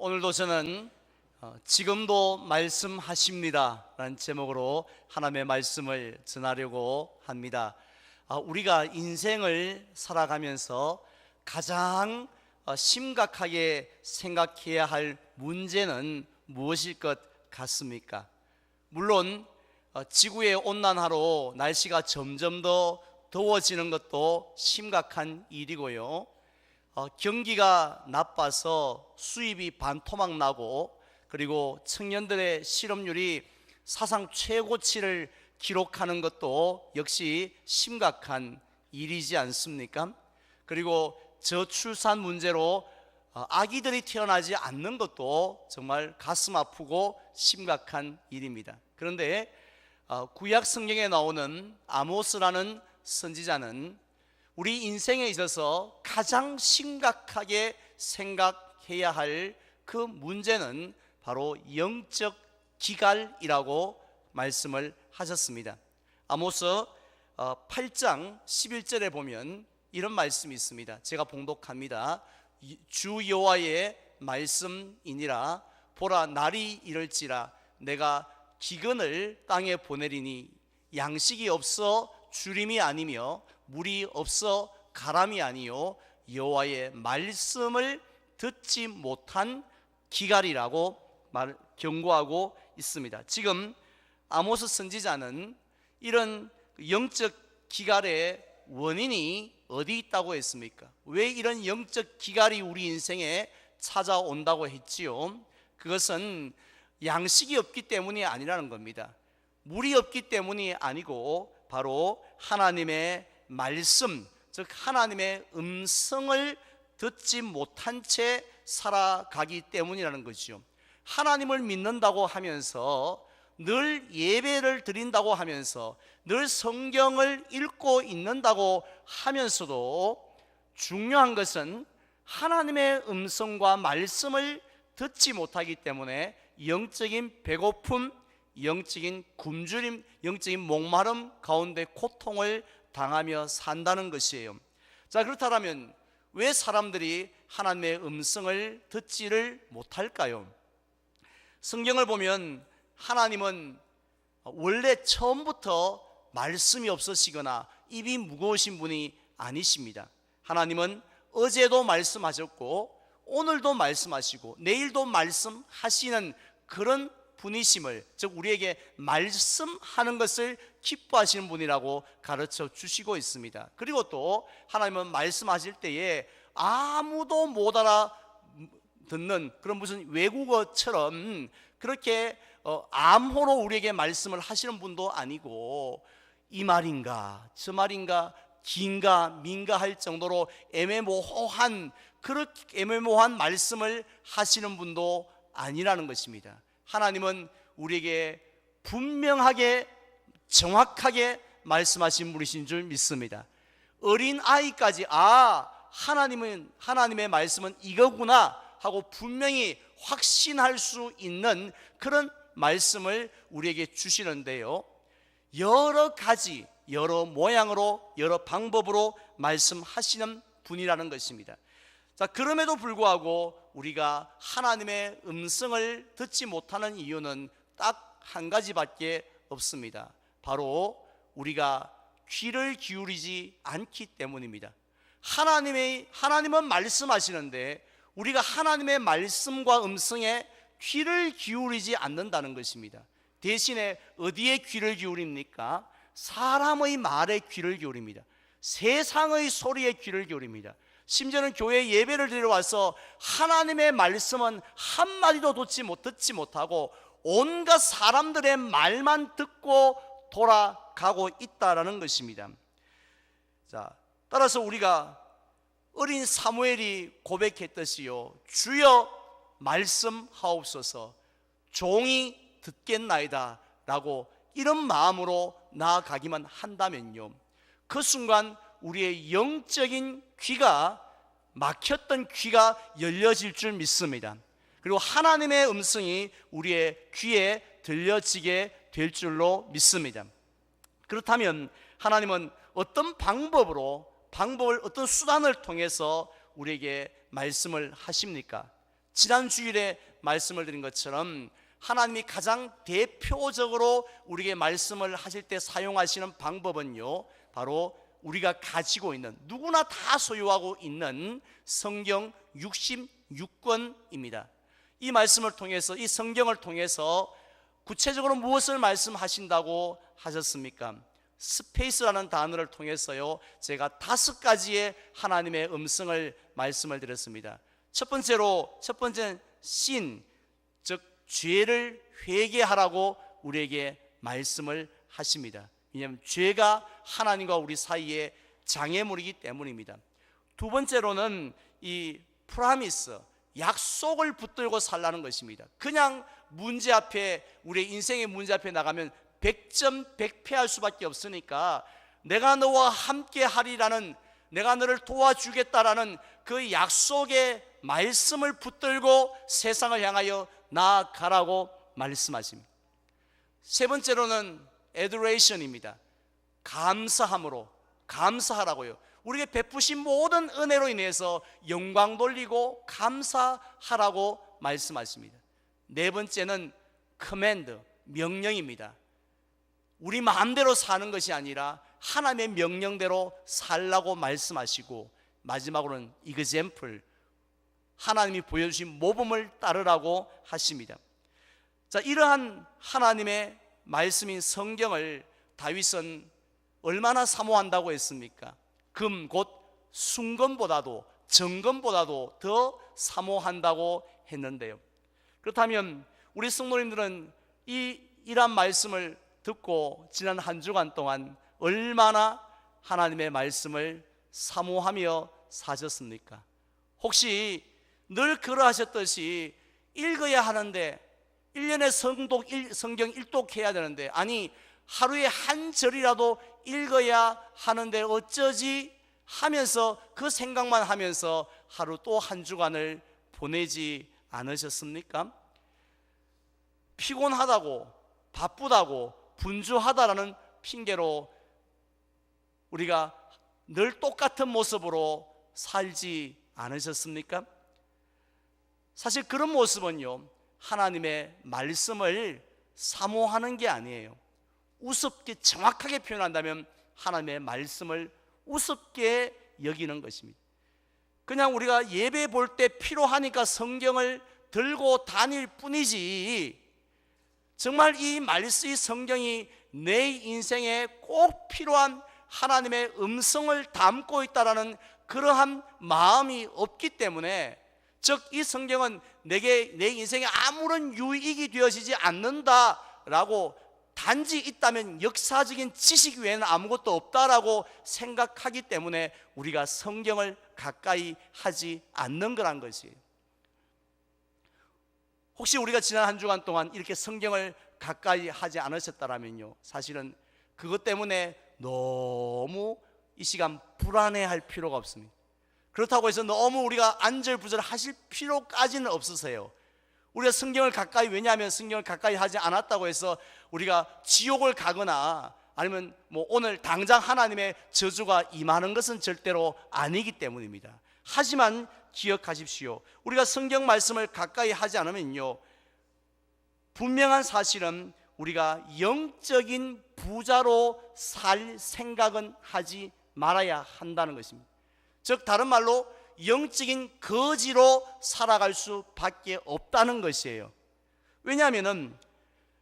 오늘도 저는 지금도 말씀하십니다 라는 제목으로 하나님의 말씀을 전하려고 합니다. 우리가 인생을 살아가면서 가장 심각하게 생각해야 할 문제는 무엇일 것 같습니까? 물론 지구의 온난화로 날씨가 점점 더 더워지는 것도 심각한 일이고요, 경기가 나빠서 수입이 반토막 나고, 그리고 청년들의 실업률이 사상 최고치를 기록하는 것도 역시 심각한 일이지 않습니까? 그리고 저출산 문제로 아기들이 태어나지 않는 것도 정말 가슴 아프고 심각한 일입니다. 그런데 구약 성경에 나오는 아모스라는 선지자는 우리 인생에 있어서 가장 심각하게 생각해야 할 그 문제는 바로 영적 기갈이라고 말씀을 하셨습니다. 아모스 8장 11절에 보면 이런 말씀이 있습니다. 제가 봉독합니다. 주 여호와의 말씀이니라. 보라, 날이 이를지라 내가 기근을 땅에 보내리니 양식이 없어 주림이 아니며 물이 없어 가람이 아니요 여호와의 말씀을 듣지 못한 기갈이라고 경고하고 있습니다. 지금 아모스 선지자는 이런 영적 기갈의 원인이 어디 있다고 했습니까? 왜 이런 영적 기갈이 우리 인생에 찾아온다고 했지요? 그것은 양식이 없기 때문이 아니라는 겁니다. 물이 없기 때문이 아니고 바로 하나님의 말씀, 즉 하나님의 음성을 듣지 못한 채 살아가기 때문이라는 거죠. 하나님을 믿는다고 하면서, 늘 예배를 드린다고 하면서, 늘 성경을 읽고 있는다고 하면서도 중요한 것은 하나님의 음성과 말씀을 듣지 못하기 때문에 영적인 배고픔, 영적인 굶주림, 영적인 목마름 가운데 고통을 당하며 산다는 것이에요. 자, 그렇다면 왜 사람들이 하나님의 음성을 듣지를 못할까요? 성경을 보면 하나님은 원래 처음부터 말씀이 없으시거나 입이 무거우신 분이 아니십니다. 하나님은 어제도 말씀하셨고 오늘도 말씀하시고 내일도 말씀하시는 그런 분이심을, 즉 우리에게 말씀하는 것을 기뻐하시는 분이라고 가르쳐 주시고 있습니다. 그리고 또 하나님은 말씀하실 때에 아무도 못 알아듣는 그런 무슨 외국어처럼 그렇게 암호로 우리에게 말씀을 하시는 분도 아니고, 이 말인가 저 말인가 긴가 민가 할 정도로 애매모호한, 그렇게 애매모호한 말씀을 하시는 분도 아니라는 것입니다. 하나님은 우리에게 분명하게 정확하게 말씀하신 분이신 줄 믿습니다. 어린 아이까지 하나님의 말씀은 이거구나 하고 분명히 확신할 수 있는 그런 말씀을 우리에게 주시는데요, 여러 가지, 여러 모양으로, 여러 방법으로 말씀하시는 분이라는 것입니다. 자, 그럼에도 불구하고 우리가 하나님의 음성을 듣지 못하는 이유는 딱 한 가지밖에 없습니다. 바로 우리가 귀를 기울이지 않기 때문입니다. 하나님은 말씀하시는데 우리가 하나님의 말씀과 음성에 귀를 기울이지 않는다는 것입니다. 대신에 어디에 귀를 기울입니까? 사람의 말에 귀를 기울입니다. 세상의 소리에 귀를 기울입니다. 심지어는 교회 예배를 드리러 와서 하나님의 말씀은 한마디도 듣지 못하고 온갖 사람들의 말만 듣고 돌아가고 있다라는 것입니다. 자, 따라서 우리가 어린 사무엘이 고백했듯이요, 주여 말씀하옵소서, 종이 듣겠나이다 라고 이런 마음으로 나아가기만 한다면요, 그 순간 우리의 영적인 귀가 막혔던 귀가 열려질 줄 믿습니다. 그리고 하나님의 음성이 우리의 귀에 들려지게 될 줄로 믿습니다. 그렇다면 하나님은 어떤 어떤 수단을 통해서 우리에게 말씀을 하십니까? 지난 주일에 말씀을 드린 것처럼 하나님이 가장 대표적으로 우리에게 말씀을 하실 때 사용하시는 방법은요, 바로 우리가 가지고 있는, 누구나 다 소유하고 있는 성경 66권입니다. 이 말씀을 통해서, 이 성경을 통해서 구체적으로 무엇을 말씀하신다고 하셨습니까? 스페이스라는 단어를 통해서요, 제가 5가지의 하나님의 음성을 말씀을 드렸습니다. 첫 번째는 sin, 즉 죄를 회개하라고 우리에게 말씀을 하십니다. 왜냐하면 죄가 하나님과 우리 사이에 장애물이기 때문입니다. 두 번째로는 이 프라미스, 약속을 붙들고 살라는 것입니다. 그냥 문제 앞에, 우리의 인생의 문제 앞에 나가면 100점 100패할 수밖에 없으니까 내가 너와 함께 하리라는, 내가 너를 도와주겠다라는 그 약속의 말씀을 붙들고 세상을 향하여 나아가라고 말씀하십니다. 세 번째로는 adoration입니다. 감사함으로, 감사하라고요. 우리에게 베푸신 모든 은혜로 인해서 영광 돌리고 감사하라고 말씀하십니다. 네 번째는 command, 명령입니다. 우리 마음대로 사는 것이 아니라 하나님의 명령대로 살라고 말씀하시고, 마지막으로는 example, 하나님이 보여주신 모범을 따르라고 하십니다. 자, 이러한 하나님의 말씀인 성경을 다윗은 얼마나 사모한다고 했습니까? 금 곧 순금보다도, 정금보다도 더 사모한다고 했는데요. 그렇다면 우리 성도님들은 이러한 말씀을 듣고 지난 한 주간 동안 얼마나 하나님의 말씀을 사모하며 사셨습니까? 혹시 늘 그러하셨듯이 읽어야 하는데, 1년에 성경 1독 해야 되는데, 아니 하루에 한 절이라도 읽어야 하는데 어쩌지 하면서, 그 생각만 하면서 하루 또 한 주간을 보내지 않으셨습니까? 피곤하다고, 바쁘다고, 분주하다라는 핑계로 우리가 늘 똑같은 모습으로 살지 않으셨습니까? 사실 그런 모습은요, 하나님의 말씀을 사모하는 게 아니에요. 우습게, 정확하게 표현한다면 하나님의 말씀을 우습게 여기는 것입니다. 그냥 우리가 예배 볼 때 필요하니까 성경을 들고 다닐 뿐이지, 정말 이 말씀, 이 성경이 내 인생에 꼭 필요한 하나님의 음성을 담고 있다라는 그러한 마음이 없기 때문에, 즉 이 성경은 내 인생에 아무런 유익이 되어지지 않는다라고, 단지 있다면 역사적인 지식 외에는 아무것도 없다라고 생각하기 때문에 우리가 성경을 가까이 하지 않는 거란 것이에요. 혹시 우리가 지난 한 주간 동안 이렇게 성경을 가까이 하지 않으셨다면요, 사실은 그것 때문에 너무 이 시간 불안해할 필요가 없습니다. 그렇다고 해서 너무 우리가 안절부절 하실 필요까지는 없으세요. 우리가 성경을 가까이, 왜냐하면 성경을 가까이 하지 않았다고 해서 우리가 지옥을 가거나 아니면 뭐 오늘 당장 하나님의 저주가 임하는 것은 절대로 아니기 때문입니다. 하지만 기억하십시오. 우리가 성경 말씀을 가까이 하지 않으면요, 분명한 사실은 우리가 영적인 부자로 살 생각은 하지 말아야 한다는 것입니다. 즉 다른 말로 영적인 거지로 살아갈 수밖에 없다는 것이에요. 왜냐하면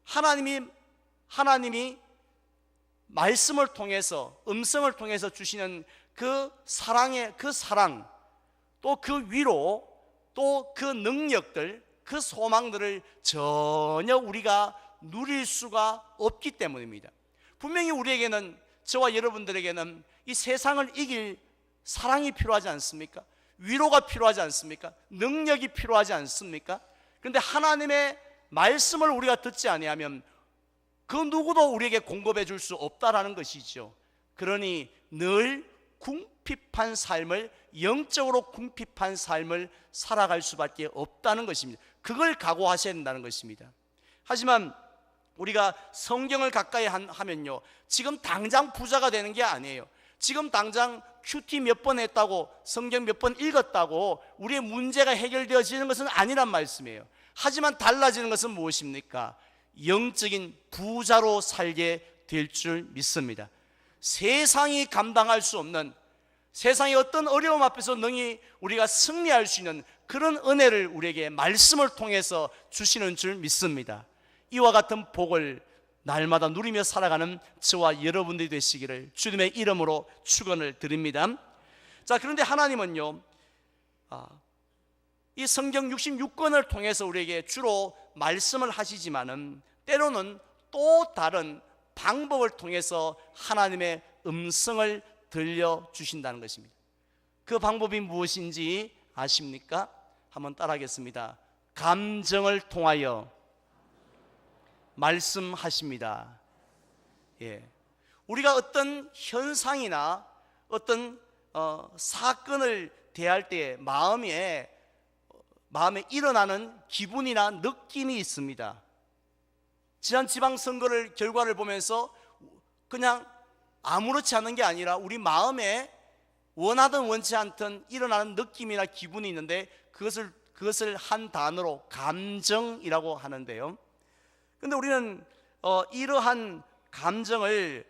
하나님이 말씀을 통해서, 음성을 통해서 주시는 그 사랑의 그 사랑, 또 그 위로, 또 그 능력들, 그 소망들을 전혀 우리가 누릴 수가 없기 때문입니다. 분명히 우리에게는, 저와 여러분들에게는 이 세상을 이길 사랑이 필요하지 않습니까? 위로가 필요하지 않습니까? 능력이 필요하지 않습니까? 그런데 하나님의 말씀을 우리가 듣지 아니하면 그 누구도 우리에게 공급해 줄 수 없다라는 것이죠. 그러니 늘 궁핍한 삶을, 영적으로 궁핍한 삶을 살아갈 수밖에 없다는 것입니다. 그걸 각오하셔야 된다는 것입니다. 하지만 우리가 성경을 가까이 하면요, 지금 당장 부자가 되는 게 아니에요. 지금 당장 큐티 몇 번 했다고, 성경 몇 번 읽었다고 우리의 문제가 해결되어지는 것은 아니란 말씀이에요. 하지만 달라지는 것은 무엇입니까? 영적인 부자로 살게 될 줄 믿습니다. 세상이 감당할 수 없는, 세상의 어떤 어려움 앞에서 능히 우리가 승리할 수 있는 그런 은혜를 우리에게 말씀을 통해서 주시는 줄 믿습니다. 이와 같은 복을 날마다 누리며 살아가는 저와 여러분들이 되시기를 주님의 이름으로 축원을 드립니다. 자, 그런데 하나님은요, 이 성경 66권을 통해서 우리에게 주로 말씀을 하시지만은 때로는 또 다른 방법을 통해서 하나님의 음성을 들려주신다는 것입니다. 그 방법이 무엇인지 아십니까? 한번 따라하겠습니다. 감정을 통하여 말씀하십니다. 우리가 어떤 현상이나 어떤 사건을 대할 때 마음에 일어나는 기분이나 느낌이 있습니다. 지난 지방선거를 결과를 보면서 그냥 아무렇지 않은 게 아니라 우리 마음에 원하든 원치 않든 일어나는 느낌이나 기분이 있는데 그것을 한 단어로 감정이라고 하는데요. 근데 우리는 이러한 감정을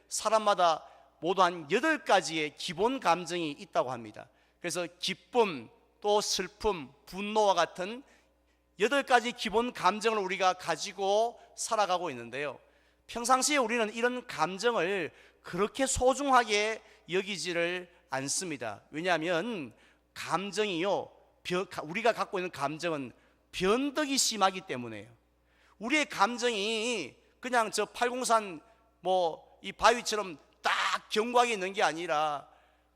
사람마다 모두 한 8가지의 기본 감정이 있다고 합니다. 그래서 기쁨, 또 슬픔, 분노와 같은 8가지 기본 감정을 우리가 가지고 살아가고 있는데요. 평상시에 우리는 이런 감정을 그렇게 소중하게 여기지를 않습니다. 왜냐하면 감정이요, 우리가 갖고 있는 감정은 변덕이 심하기 때문에요. 우리의 감정이 그냥 저 팔공산 이 바위처럼 딱 견고하게 있는 게 아니라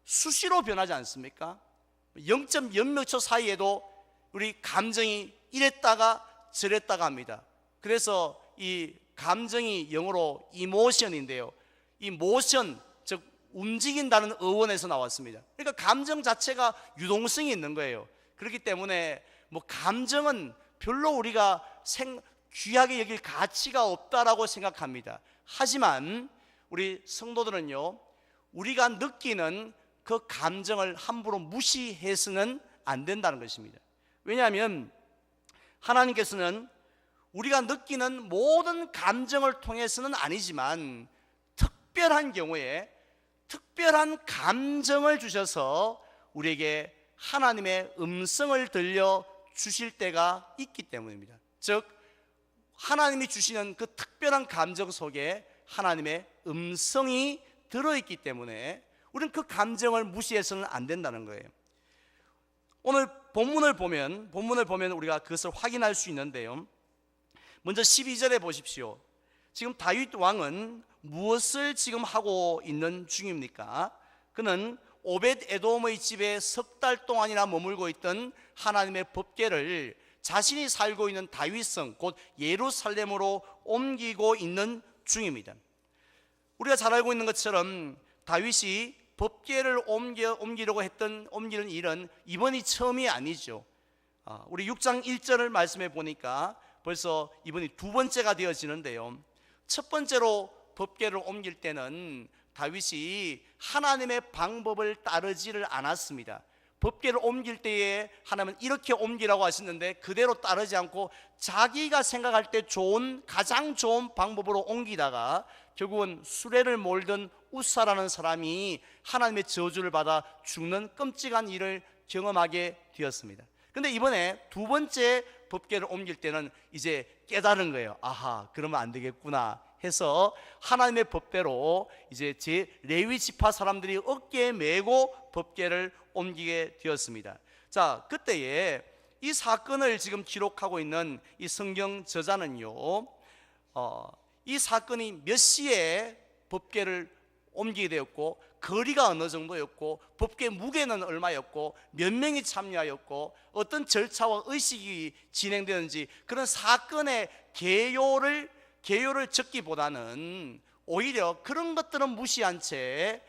수시로 변하지 않습니까? 0점 몇 초 사이에도 우리 감정이 이랬다가 저랬다가 합니다. 그래서 이 감정이 영어로 이모션인데요, 이 모션, 즉 움직인다는 어원에서 나왔습니다. 그러니까 감정 자체가 유동성이 있는 거예요. 그렇기 때문에 감정은 별로 우리가 귀하게 여길 가치가 없다라고 생각합니다. 하지만 우리 성도들은요, 우리가 느끼는 그 감정을 함부로 무시해서는 안 된다는 것입니다. 왜냐하면 하나님께서는 우리가 느끼는 모든 감정을 통해서는 아니지만 특별한 경우에 특별한 감정을 주셔서 우리에게 하나님의 음성을 들려 주실 때가 있기 때문입니다. 즉 하나님이 주시는 그 특별한 감정 속에 하나님의 음성이 들어있기 때문에 우리는 그 감정을 무시해서는 안 된다는 거예요. 오늘 본문을 보면 우리가 그것을 확인할 수 있는데요. 먼저 12절에 보십시오. 지금 다윗 왕은 무엇을 지금 하고 있는 중입니까? 그는 오벳 에돔의 집에 석 달 동안이나 머물고 있던 하나님의 법궤를 자신이 살고 있는 다윗성 곧 예루살렘으로 옮기고 있는 중입니다. 우리가 잘 알고 있는 것처럼 다윗이 법궤를 옮기는 일은 이번이 처음이 아니죠. 우리 6장 1절을 말씀해 보니까 벌써 이번이 2번째가 되어지는데요. 첫 번째로 법궤를 옮길 때는 다윗이 하나님의 방법을 따르지를 않았습니다. 법궤를 옮길 때에 하나님은 이렇게 옮기라고 하셨는데 그대로 따르지 않고 자기가 생각할 때 가장 좋은 방법으로 옮기다가 결국은 수레를 몰던 우사라는 사람이 하나님의 저주를 받아 죽는 끔찍한 일을 경험하게 되었습니다. 그런데 이번에 2번째 법궤를 옮길 때는 이제 깨달은 거예요. 아하, 그러면 안 되겠구나 해서 하나님의 법대로 이제 제 레위 지파 사람들이 어깨에 메고 법궤를 옮기게 되었습니다. 자, 그때에 이 사건을 지금 기록하고 있는 이 성경 저자는요, 이 사건이 몇 시에 법궤를 옮기게 되었고 거리가 어느 정도였고 법궤 무게는 얼마였고 몇 명이 참여하였고 어떤 절차와 의식이 진행되는지 그런 사건의 개요를 적기보다는 오히려 그런 것들은 무시한 채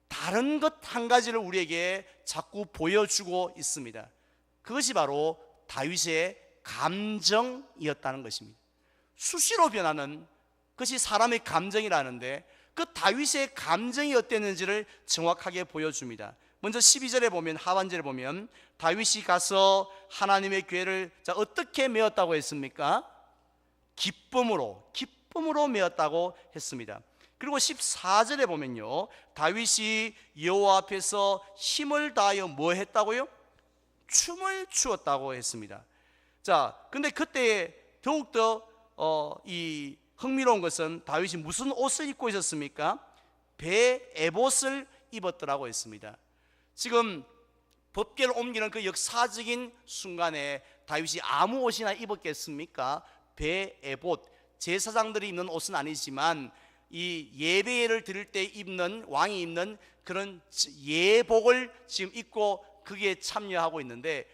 다른 것 한 가지를 우리에게 자꾸 보여주고 있습니다. 그것이 바로 다윗의 감정이었다는 것입니다. 수시로 변하는 것이 사람의 감정이라는데 그 다윗의 감정이 어땠는지를 정확하게 보여줍니다. 먼저 12절에 보면, 하반절에 보면 다윗이 가서 하나님의 궤를 어떻게 메었다고 했습니까? 기쁨으로 메었다고 했습니다. 그리고 14절에 보면요, 다윗이 여호와 앞에서 힘을 다하여 뭐 했다고요? 춤을 추었다고 했습니다. 자, 근데 그때 더욱더 이 흥미로운 것은 다윗이 무슨 옷을 입고 있었습니까? 배 에봇을 입었더라고 했습니다. 지금 법궤를 옮기는 그 역사적인 순간에 다윗이 아무 옷이나 입었겠습니까? 배 에봇, 제사장들이 입는 옷은 아니지만 이 예배를 드릴 때 입는, 왕이 입는 그런 예복을 지금 입고 그게 참여하고 있는데,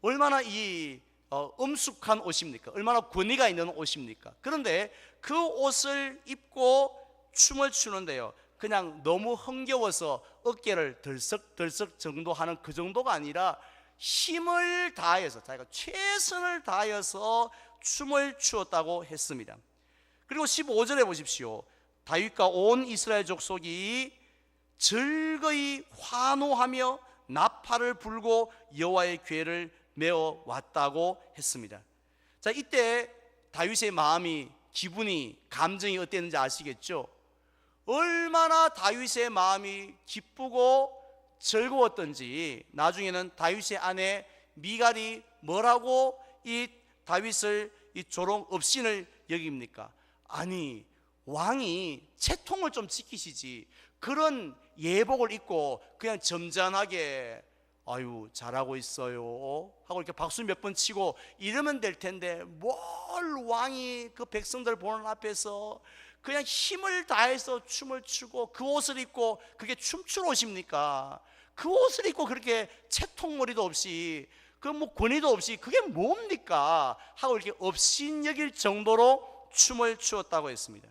얼마나 이 엄숙한 옷입니까? 얼마나 권위가 있는 옷입니까? 그런데 그 옷을 입고 춤을 추는데요, 그냥 너무 흥겨워서 어깨를 덜썩덜썩 정도 하는 그 정도가 아니라 힘을 다해서, 자기가 최선을 다해서 춤을 추었다고 했습니다. 그리고 15절에 보십시오. 다윗과 온 이스라엘 족속이 즐거이 환호하며 나팔을 불고 여호와의 궤를 메어 왔다고 했습니다. 자, 이때 다윗의 마음이, 기분이, 감정이 어땠는지 아시겠죠? 얼마나 다윗의 마음이 기쁘고 즐거웠던지 나중에는 다윗의 아내 미갈이 뭐라고 이 다윗을 이 조롱 업신을 여깁니까? 아니, 왕이 채통을 좀 지키시지 그런 예복을 입고 그냥 점잖하게 아유 잘하고 있어요 하고 이렇게 박수 몇 번 치고 이러면 될 텐데, 뭘 왕이 그 백성들 보는 앞에서 그냥 힘을 다해서 춤을 추고 그 옷을 입고, 그게 춤추러 오십니까? 그 옷을 입고 그렇게 채통머리도 없이 그 뭐 권위도 없이 그게 뭡니까? 하고 이렇게 업신여길 정도로 춤을 추었다고 했습니다.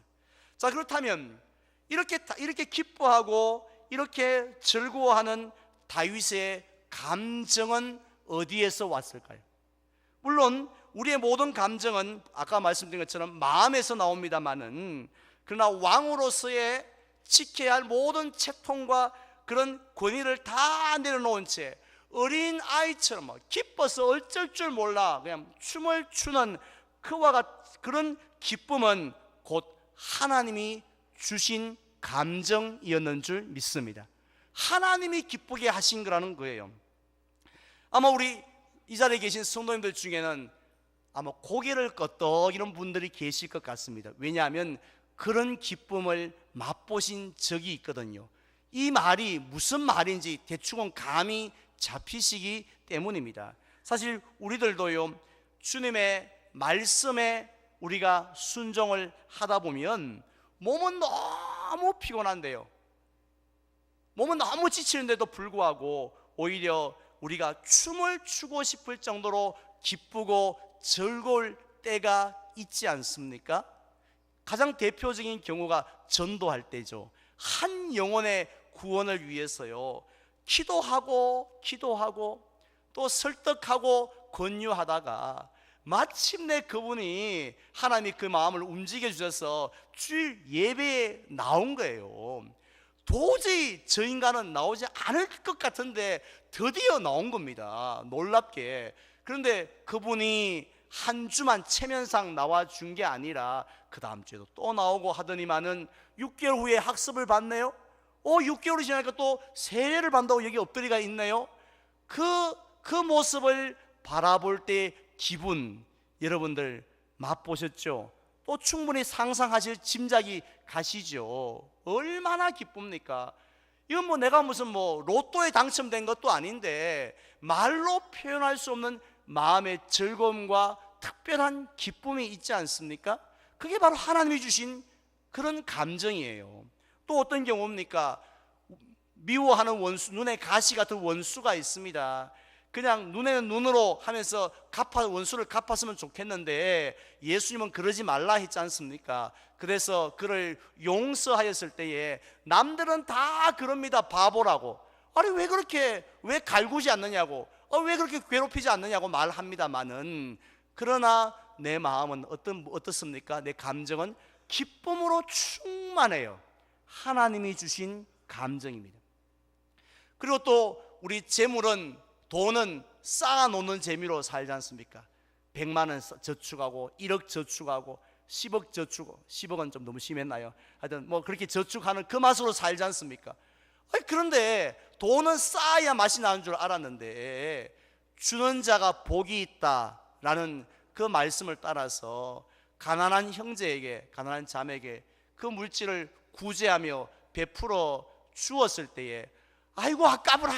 자, 그렇다면 이렇게 기뻐하고 이렇게 즐거워하는 다윗의 감정은 어디에서 왔을까요? 물론 우리의 모든 감정은 아까 말씀드린 것처럼 마음에서 나옵니다마는, 그러나 왕으로서의 지켜야 할 모든 채통과 그런 권위를 다 내려놓은 채 어린 아이처럼 기뻐서 어쩔 줄 몰라 그냥 춤을 추는 그와 같은 그런 기쁨은 곧 하나님이 주신 감정이었는 줄 믿습니다. 하나님이 기쁘게 하신 거라는 거예요. 아마 우리 이 자리에 계신 성도님들 중에는 아마 고개를 끄덕이는 분들이 계실 것 같습니다. 왜냐하면 그런 기쁨을 맛보신 적이 있거든요. 이 말이 무슨 말인지 대충은 감이 잡히시기 때문입니다. 사실 우리들도요, 주님의 말씀에 우리가 순종을 하다 보면 몸은 너무 피곤한데요, 몸은 너무 지치는데도 불구하고 오히려 우리가 춤을 추고 싶을 정도로 기쁘고 즐거울 때가 있지 않습니까? 가장 대표적인 경우가 전도할 때죠. 한 영혼의 구원을 위해서요, 기도하고 또 설득하고 권유하다가 마침내 그분이, 하나님이 그 마음을 움직여 주셔서 주일 예배에 나온 거예요. 도저히 저 인간은 나오지 않을 것 같은데 드디어 나온 겁니다, 놀랍게. 그런데 그분이 한 주만 체면상 나와준 게 아니라 그 다음 주에도 또 나오고 하더니만은 6개월 후에 학습을 받네요. 6개월이 지나니까 또 세례를 받는다고 여기 엎드리가 있네요. 그 모습을 바라볼 때 기분, 여러분들 맛보셨죠? 또 충분히 상상하실 짐작이 가시죠. 얼마나 기쁩니까? 이건 뭐 내가 무슨 로또에 당첨된 것도 아닌데 말로 표현할 수 없는 마음의 즐거움과 특별한 기쁨이 있지 않습니까? 그게 바로 하나님이 주신 그런 감정이에요. 또 어떤 경우입니까? 미워하는 원수, 눈에 가시 같은 원수가 있습니다. 그냥 눈에는 눈으로 하면서 원수를 갚았으면 좋겠는데 예수님은 그러지 말라 했지 않습니까? 그래서 그를 용서하였을 때에 남들은 다 그럽니다, 바보라고. 아니 왜 갈구지 않느냐고, 왜 그렇게 괴롭히지 않느냐고 말합니다마는, 그러나 내 마음은 어떻습니까? 내 감정은 기쁨으로 충만해요. 하나님이 주신 감정입니다. 그리고 또 우리 재물은, 돈은 쌓아놓는 재미로 살지 않습니까? 100만 원 저축하고 1억 저축하고 10억 저축, 10억은 좀 너무 심했나요? 하여튼 뭐 그렇게 저축하는 그 맛으로 살지 않습니까? 그런데 돈은 쌓아야 맛이 나는 줄 알았는데 주는 자가 복이 있다라는 그 말씀을 따라서 가난한 형제에게, 가난한 자매에게 그 물질을 구제하며 베풀어 주었을 때에 아이고 아까워라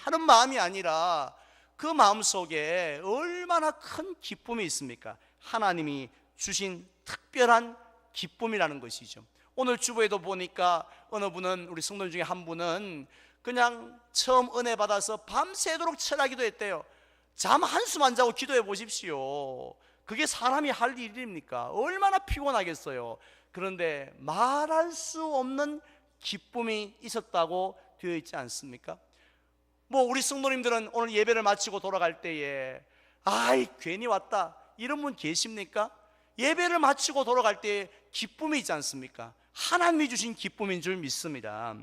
하는 마음이 아니라 그 마음속에 얼마나 큰 기쁨이 있습니까? 하나님이 주신 특별한 기쁨이라는 것이죠. 오늘 주보에도 보니까 어느 분은, 우리 성도님 중에 한 분은 그냥 처음 은혜 받아서 밤새도록 철야기도 했대요. 잠 한숨 안 자고 기도해 보십시오. 그게 사람이 할 일입니까? 얼마나 피곤하겠어요. 그런데 말할 수 없는 기쁨이 있었다고 되어 있지 않습니까? 뭐 우리 성도님들은 오늘 예배를 마치고 돌아갈 때에 아이 괜히 왔다 이런 분 계십니까? 예배를 마치고 돌아갈 때에 기쁨이 있지 않습니까? 하나님이 주신 기쁨인 줄 믿습니다.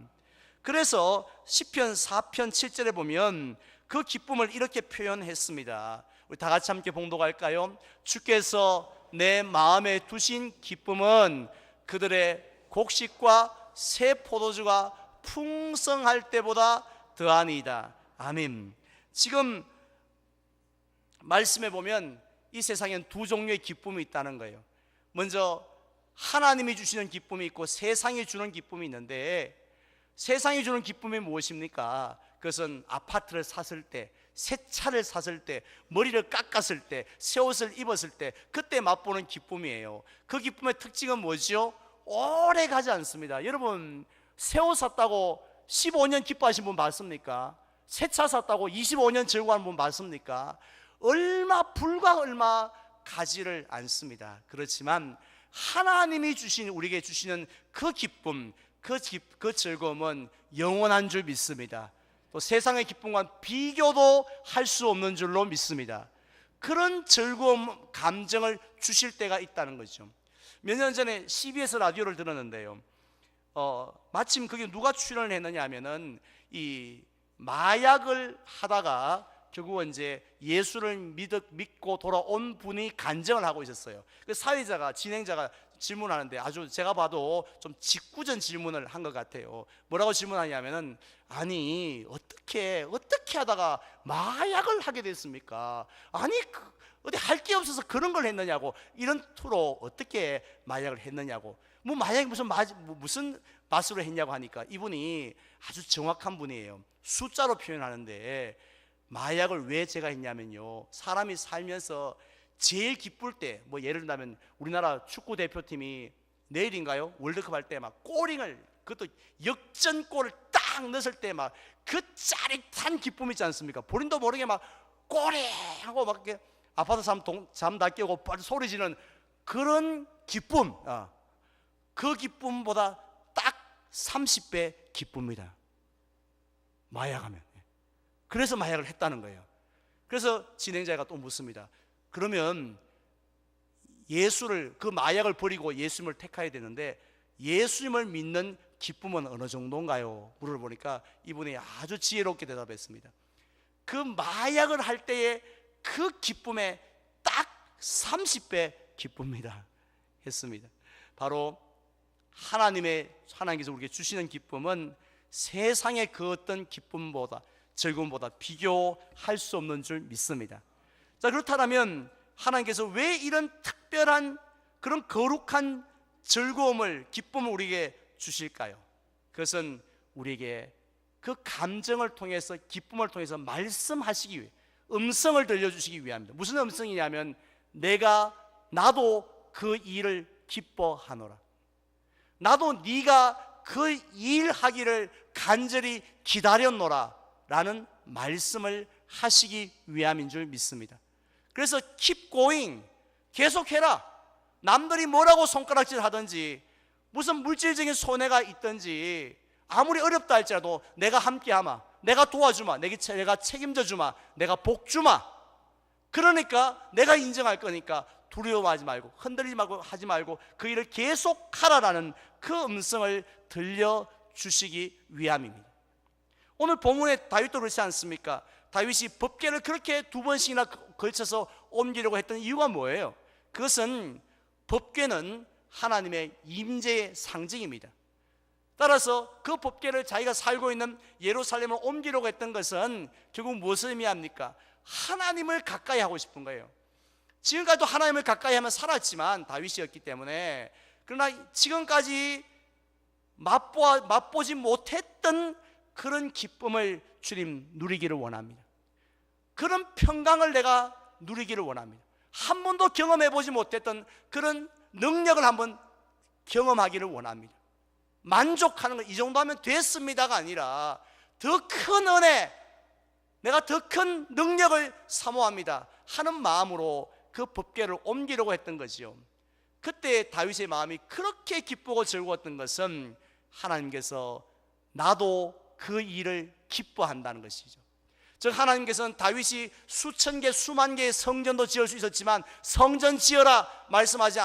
그래서 시편 4편 7절에 보면 그 기쁨을 이렇게 표현했습니다. 우리 다 같이 함께 봉독할까요? 주께서 내 마음에 두신 기쁨은 그들의 곡식과 새 포도주가 풍성할 때보다 더하니이다. 아멘. 지금 말씀해 보면 이 세상엔 두 종류의 기쁨이 있다는 거예요. 먼저 하나님이 주시는 기쁨이 있고 세상이 주는 기쁨이 있는데, 세상이 주는 기쁨이 무엇입니까? 그것은 아파트를 샀을 때, 새 차를 샀을 때, 머리를 깎았을 때, 새 옷을 입었을 때 그때 맛보는 기쁨이에요. 그 기쁨의 특징은 뭐죠? 오래 가지 않습니다. 여러분 새 옷 샀다고 15년 기뻐하신 분 맞습니까? 새 차 샀다고 25년 즐거워하는 분 맞습니까? 불과 얼마 가지를 않습니다. 그렇지만 하나님이 우리에게 주시는 그 기쁨, 그 즐거움은 영원한 줄 믿습니다. 또 세상의 기쁨과 비교도 할 수 없는 줄로 믿습니다. 그런 즐거움, 감정을 주실 때가 있다는 거죠. 몇 년 전에 CBS 라디오를 들었는데요, 마침 그게 누가 출연을 했느냐 하면은 이 마약을 하다가 결국은 이제 예수를 믿고 돌아온 분이 간증을 하고 있었어요. 그 사회자가, 진행자가 질문하는데 아주 제가 봐도 좀 짓궂은 질문을 한 것 같아요. 뭐라고 질문하냐면은, 아니 어떻게 하다가 마약을 하게 됐습니까? 아니 어디 할 게 없어서 그런 걸 했느냐고, 이런 투로 어떻게 마약을 했느냐고, 뭐 마약이 무슨 맛으로 했냐고 하니까 이분이 아주 정확한 분이에요. 숫자로 표현하는데, 마약을 왜 제가 했냐면요, 사람이 살면서 제일 기쁠 때, 뭐 예를 들면 우리나라 축구 대표팀이 내일인가요? 월드컵 할 때 막 골링을, 그것도 역전골을 딱 넣었을 때 막 그 짜릿한 기쁨 있지 않습니까? 본인도 모르게 막 꼬리 하고 막 이렇게 아파트 잠 다 깨고 소리 지르는 그런 기쁨, 그 기쁨보다 딱 30배 기쁩니다. 마약하면. 그래서 마약을 했다는 거예요. 그래서 진행자가 또 묻습니다. 그러면 그 마약을 버리고 예수님을 택해야 되는데 예수님을 믿는 기쁨은 어느 정도인가요? 물어보니까 이분이 아주 지혜롭게 대답했습니다. 그 마약을 할 때의 그 기쁨에 딱 30배 기쁩니다 했습니다. 바로 하나님께서 우리에게 주시는 기쁨은 세상의 그 어떤 기쁨보다, 즐거움보다 비교할 수 없는 줄 믿습니다. 자, 그렇다면 하나님께서 왜 이런 특별한 그런 거룩한 즐거움을, 기쁨을 우리에게 주실까요? 그것은 우리에게 그 감정을 통해서, 기쁨을 통해서 말씀하시기 위해, 음성을 들려주시기 위함입니다. 무슨 음성이냐면, 나도 그 일을 기뻐하노라, 나도 네가 그 일하기를 간절히 기다렸노라 라는 말씀을 하시기 위함인 줄 믿습니다. 그래서 keep going, 계속해라. 남들이 뭐라고 손가락질 하든지, 무슨 물질적인 손해가 있든지, 아무리 어렵다 할지라도 내가 함께하마, 내가 도와주마, 내가 책임져 주마, 내가 복 주마. 그러니까 내가 인정할 거니까 두려워하지 말고 흔들리지 말고 하지 말고 그 일을 계속하라라는 그 음성을 들려주시기 위함입니다. 오늘 본문에 다윗도 그렇지 않습니까? 다윗이 법궤를 그렇게 두 번씩이나 걸쳐서 옮기려고 했던 이유가 뭐예요? 그것은 법궤는 하나님의 임재의 상징입니다. 따라서 그 법궤를 자기가 살고 있는 예루살렘을 옮기려고 했던 것은 결국 무엇을 의미합니까? 하나님을 가까이 하고 싶은 거예요. 지금까지도 하나님을 가까이 하며 살았지만 다윗이었기 때문에, 그러나 지금까지 맛보지 못했던 그런 기쁨을 주님 누리기를 원합니다. 그런 평강을 내가 누리기를 원합니다. 한 번도 경험해보지 못했던 그런 능력을 한번 경험하기를 원합니다. 만족하는 것, 이 정도 하면 됐습니다가 아니라 더 큰 은혜, 내가 더 큰 능력을 사모합니다 하는 마음으로 그 법궤를 옮기려고 했던 거지요. 그때 다윗의 마음이 그렇게 기쁘고 즐거웠던 것은 하나님께서 나도 그 일을 기뻐한다는 것이죠. 즉 하나님께서는 다윗이 수천 개 수만 개의 성전도 지을 수 있었지만 성전 지어라 말씀하지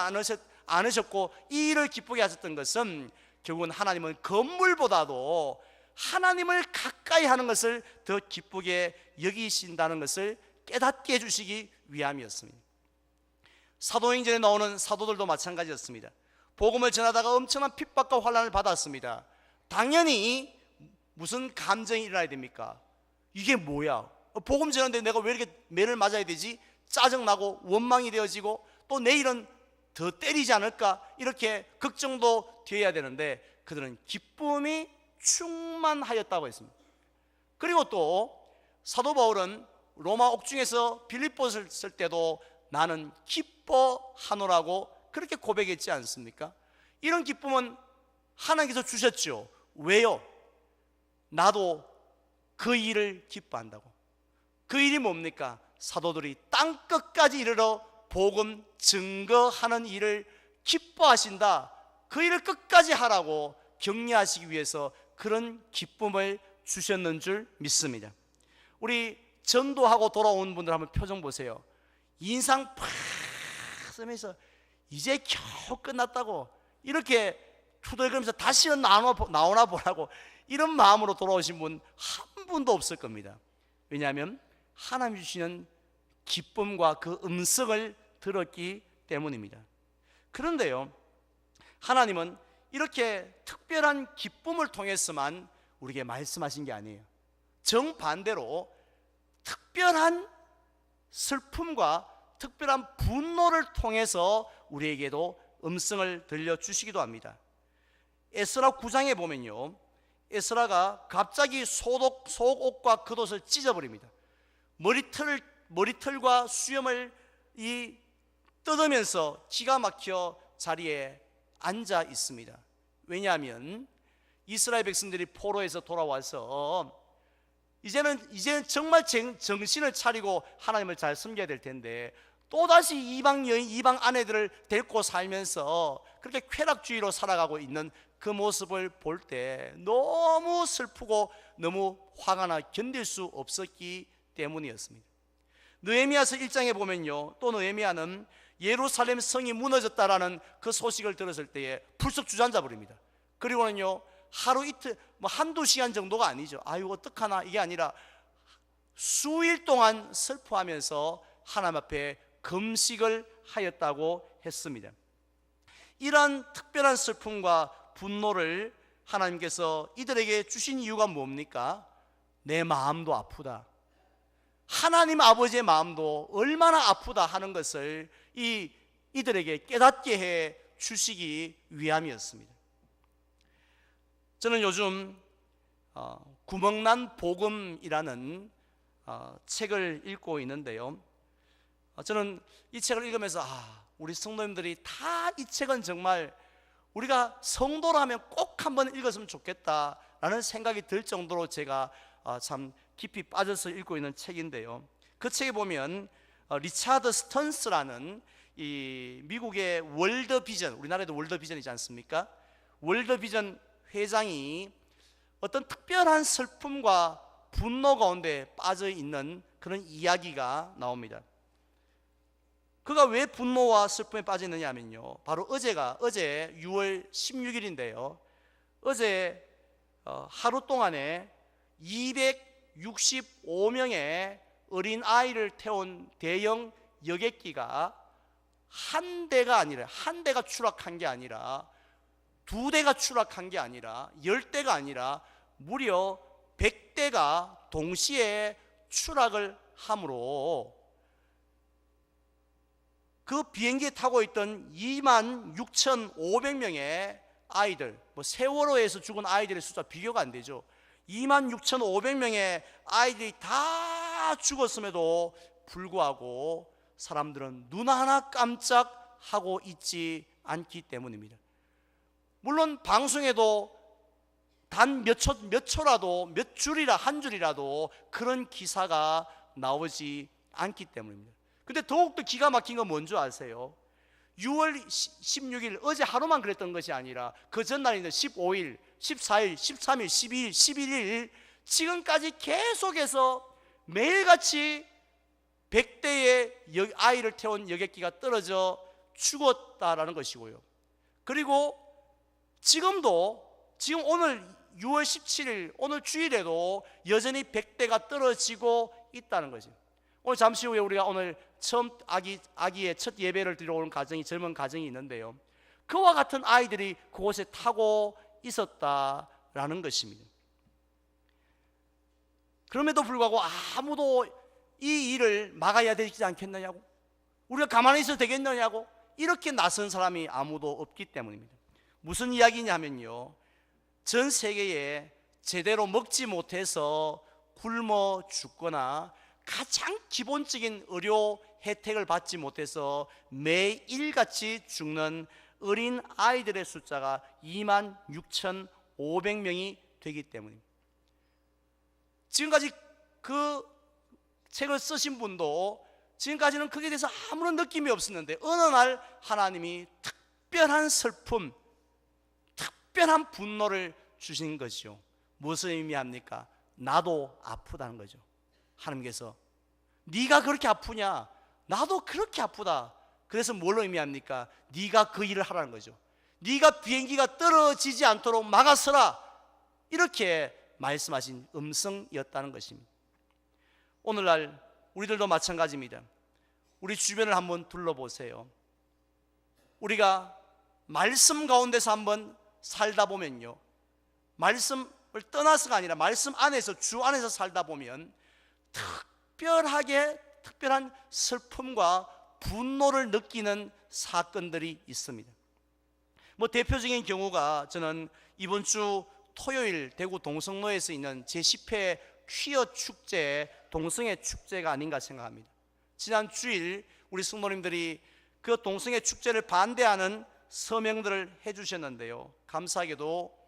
않으셨고 이 일을 기쁘게 하셨던 것은 결국은 하나님은 건물보다도 하나님을 가까이 하는 것을 더 기쁘게 여기신다는 것을 깨닫게 해주시기 위함이었습니다. 사도행전에 나오는 사도들도 마찬가지였습니다. 복음을 전하다가 엄청난 핍박과 환난을 받았습니다. 당연히 무슨 감정이 일어나야 됩니까? 이게 뭐야? 복음 전하는데 내가 왜 이렇게 매를 맞아야 되지? 짜증나고 원망이 되어지고 또 내일은 더 때리지 않을까? 이렇게 걱정도 되어야 되는데 그들은 기쁨이 충만하였다고 했습니다. 그리고 또 사도 바울은 로마 옥중에서 빌립보를 쓸 때도 나는 기뻐하노라고 그렇게 고백했지 않습니까? 이런 기쁨은 하나님께서 주셨죠. 왜요? 나도 그 일을 기뻐한다고. 그 일이 뭡니까? 사도들이 땅끝까지 이르러 복음 증거하는 일을 기뻐하신다. 그 일을 끝까지 하라고 격려하시기 위해서 그런 기쁨을 주셨는 줄 믿습니다. 우리 전도하고 돌아온 분들 한번 표정 보세요. 인상 팍 쓰면서 이제 겨우 끝났다고 이렇게 투덜거리면서 다시는 나오나 보라고 이런 마음으로 돌아오신 분 한 분도 없을 겁니다. 왜냐하면 하나님 주시는 기쁨과 그 음성을 들었기 때문입니다. 그런데요, 하나님은 이렇게 특별한 기쁨을 통해서만 우리에게 말씀하신 게 아니에요. 정반대로 특별한 슬픔과 특별한 분노를 통해서 우리에게도 음성을 들려주시기도 합니다. 에스라 9장에 보면요, 에스라가 갑자기 속옷과 겉옷을 찢어버립니다. 머리털과 수염을 뜯으면서 기가 막혀 자리에 앉아 있습니다. 왜냐하면 이스라엘 백성들이 포로에서 돌아와서 이제는 정말 정신을 차리고 하나님을 잘 섬겨야 될 텐데 또다시 이방 여인, 이방 아내들을 데리고 살면서 그렇게 쾌락주의로 살아가고 있는 그 모습을 볼 때 너무 슬프고 너무 화가 나 견딜 수 없었기 때문이었습니다. 느헤미야서 1장에 보면요, 또 느헤미야는 예루살렘 성이 무너졌다라는 그 소식을 들었을 때에 불쑥 주저앉아 버립니다. 그리고는요, 하루 이틀 한두 시간 정도가 아니죠. 아유 어떡하나 이게 아니라 수일 동안 슬퍼하면서 하나님 앞에 금식을 하였다고 했습니다. 이러한 특별한 슬픔과 분노를 하나님께서 이들에게 주신 이유가 뭡니까? 내 마음도 아프다, 하나님 아버지의 마음도 얼마나 아프다 하는 것을 이들에게 깨닫게 해 주시기 위함이었습니다. 저는 요즘 구멍난 복음이라는 책을 읽고 있는데요, 저는 이 책을 읽으면서 우리 성도님들이 다 이 책은 정말 우리가 성도라면 꼭 한번 읽었으면 좋겠다라는 생각이 들 정도로 제가 참 깊이 빠져서 읽고 있는 책인데요, 그 책에 보면 리차드 스턴스라는 이 미국의 월드비전, 우리나라에도 월드비전이지 않습니까? 월드비전 회장이 어떤 특별한 슬픔과 분노 가운데 빠져 있는 그런 이야기가 나옵니다. 그가 왜 분노와 슬픔에 빠지느냐 하면요, 바로 어제 6월 16일인데요 어제 하루 동안에 265명의 어린 아이를 태운 대형 여객기가 한 대가 추락한 게 아니라 2대가 추락한 게 아니라 10대가 아니라 무려 100대가 동시에 추락을 함으로 그 비행기에 타고 있던 26,500명의 아이들, 세월호에서 죽은 아이들의 숫자 비교가 안 되죠. 26,500명의 아이들이 다 죽었음에도 불구하고 사람들은 눈 하나 깜짝하고 있지 않기 때문입니다. 물론 방송에도 단 몇 초라도, 몇 줄이라 한 줄이라도 그런 기사가 나오지 않기 때문입니다. 근데 더욱더 기가 막힌 건 뭔지 아세요? 6월 16일 어제 하루만 그랬던 것이 아니라 그 전날에는 15일, 14일, 13일, 12일, 11일 지금까지 계속해서 매일같이 100대의 아이를 태운 여객기가 떨어져 죽었다라는 것이고요. 그리고 지금 오늘 6월 17일 오늘 주일에도 여전히 100대가 떨어지고 있다는 거죠. 오늘 잠시 후에 우리가 오늘 처음 아기의 첫 예배를 드리러 오는 젊은 가정이 있는데요, 그와 같은 아이들이 그곳에 타고 있었다라는 것입니다. 그럼에도 불구하고 아무도 이 일을 막아야 되지 않겠느냐고, 우리가 가만히 있어도 되겠느냐고 이렇게 나선 사람이 아무도 없기 때문입니다. 무슨 이야기냐면요, 전 세계에 제대로 먹지 못해서 굶어 죽거나 가장 기본적인 의료 혜택을 받지 못해서 매일같이 죽는 어린 아이들의 숫자가 26,500명이 되기 때문입니다. 지금까지 그 책을 쓰신 분도 지금까지는 그에 대해서 아무런 느낌이 없었는데 어느 날 하나님이 특별한 슬픔, 특별한 분노를 주신 것이죠. 무슨 의미합니까? 나도 아프다는 거죠. 하나님께서 네가 그렇게 아프냐? 나도 그렇게 아프다. 그래서 뭘 의미합니까? 네가 그 일을 하라는 거죠. 네가 비행기가 떨어지지 않도록 막아서라, 이렇게 말씀하신 음성이었다는 것입니다. 오늘날 우리들도 마찬가지입니다. 우리 주변을 한번 둘러보세요. 우리가 말씀 가운데서 한번 살다 보면요, 말씀을 떠나서가 아니라 말씀 안에서, 주 안에서 살다 보면 특별한 슬픔과 분노를 느끼는 사건들이 있습니다. 대표적인 경우가 저는 이번 주 토요일 대구 동성로에서 있는 제10회 퀴어 축제, 동성애 축제가 아닌가 생각합니다. 지난 주일 우리 성도님들이 그 동성애 축제를 반대하는 서명들을 해주셨는데요, 감사하게도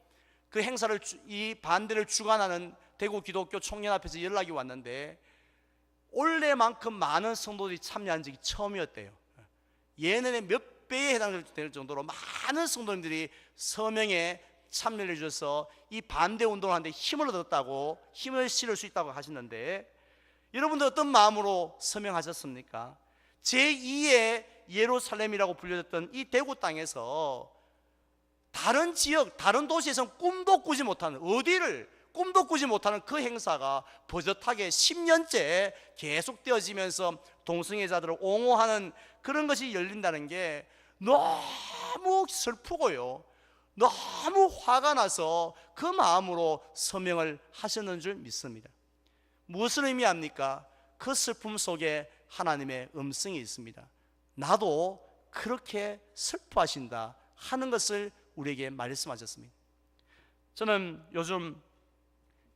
그 행사를, 이 반대를 주관하는 대구 기독교 청년앞에서 연락이 왔는데 올해만큼 많은 성도들이 참여한 적이 처음이었대요. 예년에 몇 배에 해당될 정도로 많은 성도님들이 서명에 참여를 해주셔서 이 반대 운동을 하는데 힘을 얻었다고, 힘을 실을 수 있다고 하시는데, 여러분들 어떤 마음으로 서명하셨습니까? 제2의 예루살렘이라고 불려졌던 이 대구 땅에서 다른 지역, 다른 도시에서는 꿈도 꾸지 못하는, 꿈도 꾸지 못하는 그 행사가 버젓하게 10년째 계속되어지면서 동성애자들을 옹호하는 그런 것이 열린다는 게 너무 슬프고요, 너무 화가 나서 그 마음으로 서명을 하셨는 줄 믿습니다. 무엇을 의미합니까? 그 슬픔 속에 하나님의 음성이 있습니다. 나도 그렇게 슬퍼하신다 하는 것을 우리에게 말씀하셨습니다. 저는 요즘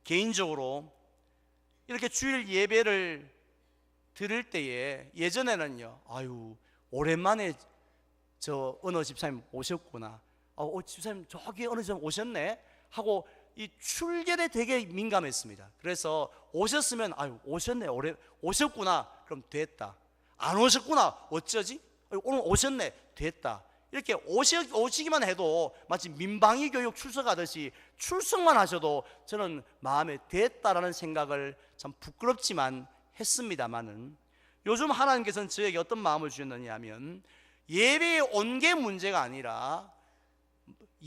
개인적으로 이렇게 주일 예배를 드릴 때에, 예전에는요, 오랜만에 저 어느 집사님 오셨구나, 집사님 저기 어느 집사님 오셨네 하고 이 출결에 되게 민감했습니다. 그래서 오셨으면 오셨네, 오셨구나, 그럼 됐다. 안 오셨구나, 어쩌지? 오늘 오셨네, 됐다. 이렇게 오시기만 해도 마치 민방위 교육 출석하듯이 출석만 하셔도 저는 마음에 됐다라는 생각을 참 부끄럽지만 했습니다만은, 요즘 하나님께서는 저에게 어떤 마음을 주셨느냐 하면, 예배에 온 게 문제가 아니라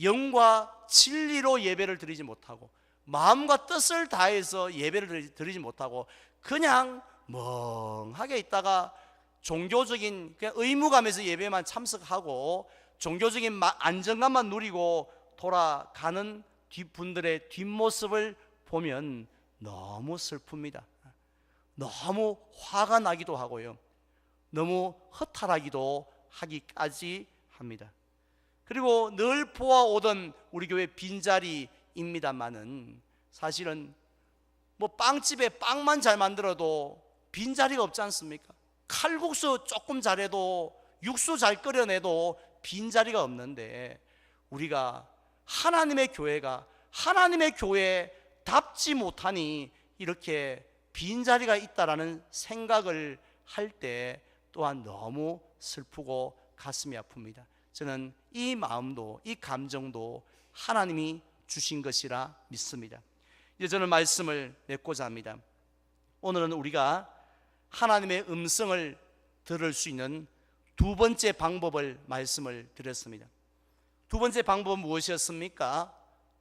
영과 진리로 예배를 드리지 못하고 마음과 뜻을 다해서 예배를 드리지 못하고 그냥 멍하게 있다가 종교적인 그냥 의무감에서 예배만 참석하고 종교적인 안정감만 누리고 돌아가는 분들의 뒷모습을 보면 너무 슬픕니다. 너무 화가 나기도 하고요, 너무 허탈하기도 하기까지 합니다. 그리고 늘 보아오던 우리 교회 빈자리입니다만은 사실은 뭐 빵집에 빵만 잘 만들어도 빈자리가 없지 않습니까? 칼국수 조금 잘해도, 육수 잘 끓여내도 빈자리가 없는데, 우리가 하나님의 교회가 하나님의 교회답지 못하니 이렇게 빈자리가 있다라는 생각을 할 때 또한 너무 슬프고 가슴이 아픕니다. 저는 이 마음도, 이 감정도 하나님이 주신 것이라 믿습니다. 이제 저는 말씀을 맺고자 합니다. 오늘은 우리가 하나님의 음성을 들을 수 있는 두 번째 방법을 말씀을 드렸습니다. 두 번째 방법은 무엇이었습니까?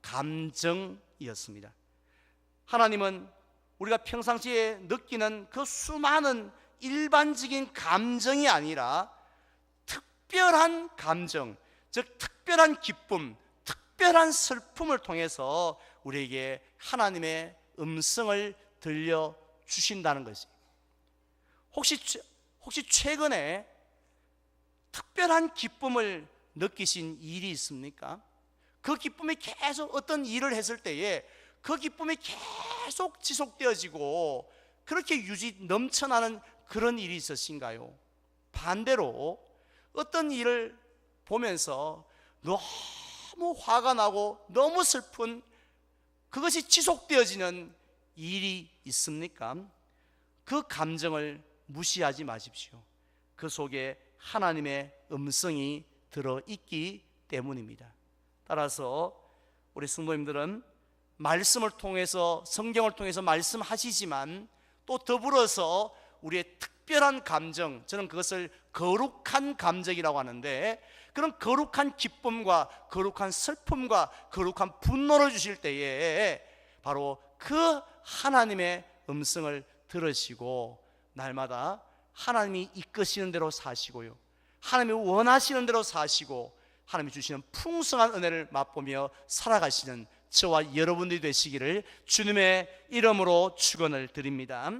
감정이었습니다. 하나님은 우리가 평상시에 느끼는 그 수많은 일반적인 감정이 아니라 특별한 감정, 즉 특별한 기쁨, 특별한 슬픔을 통해서 우리에게 하나님의 음성을 들려주신다는 것이, 혹시 최근에 특별한 기쁨을 느끼신 일이 있습니까? 그 기쁨이 계속, 어떤 일을 했을 때에 그 기쁨이 계속 지속되어지고 그렇게 넘쳐나는 그런 일이 있으신가요? 반대로 어떤 일을 보면서 너무 화가 나고 너무 슬픈, 그것이 지속되어지는 일이 있습니까? 그 감정을 무시하지 마십시오. 그 속에 하나님의 음성이 들어있기 때문입니다. 따라서 우리 성도님들은 말씀을 통해서, 성경을 통해서 말씀하시지만 또 더불어서 우리의 특별한 감정, 저는 그것을 거룩한 감정이라고 하는데, 그런 거룩한 기쁨과 거룩한 슬픔과 거룩한 분노를 주실 때에 바로 그 하나님의 음성을 들으시고 날마다 하나님이 이끄시는 대로 사시고요, 하나님이 원하시는 대로 사시고 하나님이 주시는 풍성한 은혜를 맛보며 살아가시는 저와 여러분들이 되시기를 주님의 이름으로 축원을 드립니다.